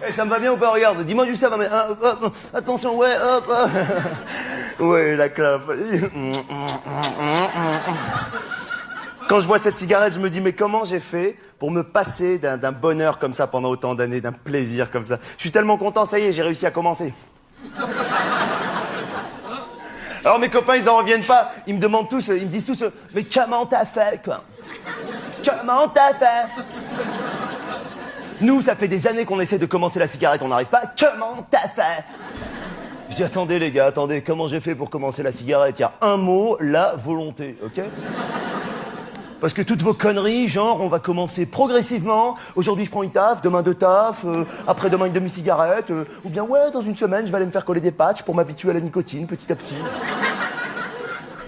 Eh, ça me va bien ou pas? Regarde, dis-moi juste ça, mais attention, ouais, hop, hop. Ouais, la clope. Quand je vois cette cigarette, je me dis, mais comment j'ai fait pour me passer d'un bonheur comme ça pendant autant d'années, d'un plaisir comme ça? Je suis tellement content, ça y est, j'ai réussi à commencer. Alors mes copains, ils en reviennent pas, ils me demandent tous, ils me disent tous, mais comment t'as fait, quoi? Comment t'as fait? Nous, ça fait des années qu'on essaie de commencer la cigarette, on n'arrive pas. Comment t'as fait? Je dis, attendez les gars, attendez, comment j'ai fait pour commencer la cigarette? Il y a un mot, la volonté, ok? Parce que toutes vos conneries, genre, on va commencer progressivement. Aujourd'hui, je prends une taf, demain deux tafs, après-demain une demi-cigarette, ou bien, ouais, dans une semaine, je vais aller me faire coller des patchs pour m'habituer à la nicotine, petit à petit.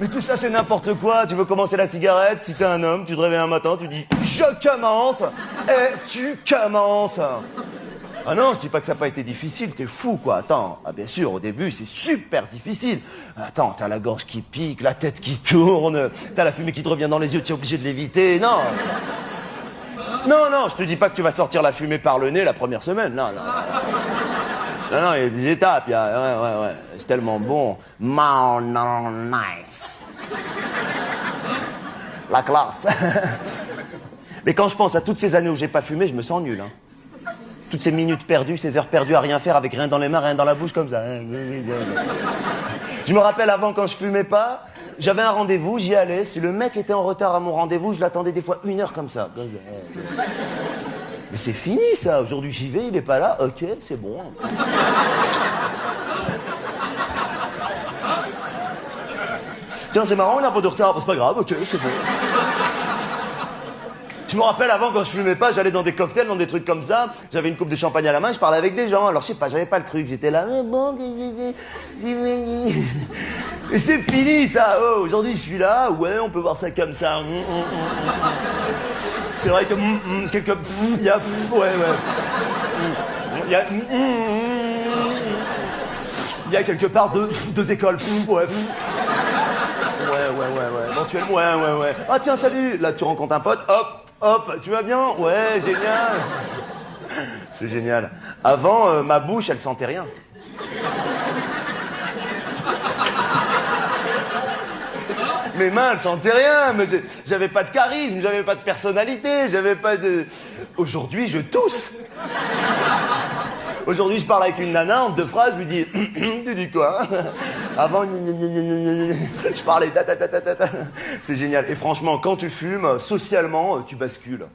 Mais tout ça, c'est n'importe quoi. Tu veux commencer la cigarette, si t'es un homme, tu te réveilles un matin, tu dis, je commence, et tu commences. Ah non, je dis pas que ça n'a pas été difficile, t'es fou, quoi. Attends, ah bien sûr, au début, c'est super difficile. Attends, t'as la gorge qui pique, la tête qui tourne, t'as la fumée qui te revient dans les yeux, t'es obligé de l'éviter, non. Non, non, je te dis pas que tu vas sortir la fumée par le nez la première semaine, non, non. Non, non, il y a des étapes, il y a... Ouais, c'est tellement bon. Non, nice. La classe. Mais quand je pense à toutes ces années où j'ai pas fumé, je me sens nul, hein. Toutes ces minutes perdues, ces heures perdues à rien faire, avec rien dans les mains, rien dans la bouche, comme ça. Je me rappelle avant, quand je fumais pas, j'avais un rendez-vous, j'y allais. Si le mec était en retard à mon rendez-vous, je l'attendais des fois 1 heure comme ça. Mais c'est fini, ça. Aujourd'hui, j'y vais, il est pas là. Ok, c'est bon. Tiens, c'est marrant, il a un peu de retard. C'est pas grave, ok, c'est bon. Je me rappelle avant, quand je fumais pas, j'allais dans des cocktails, dans des trucs comme ça. J'avais une coupe de champagne à la main, je parlais avec des gens. Alors je sais pas, j'avais pas le truc. J'étais là, mais bon, et c'est fini ça. Oh, aujourd'hui je suis là, ouais, on peut voir ça comme ça. C'est vrai que quelque, il y a, ouais. Il y a quelque part deux écoles. Ouais. Ouais. Éventuellement, ouais. Ah tiens, salut. Là, tu rencontres un pote. Hop, tu vas bien? Ouais, génial. C'est génial. Avant, ma bouche, elle sentait rien. Mes mains, elles sentaient rien. Mais j'avais pas de charisme, j'avais pas de personnalité, j'avais pas de... Aujourd'hui, je tousse. Aujourd'hui, je parle avec une nana, en 2 phrases, je lui dis tu dis quoi? Avant, je parlais ta. C'est génial. Et franchement, quand tu fumes, socialement, tu bascules.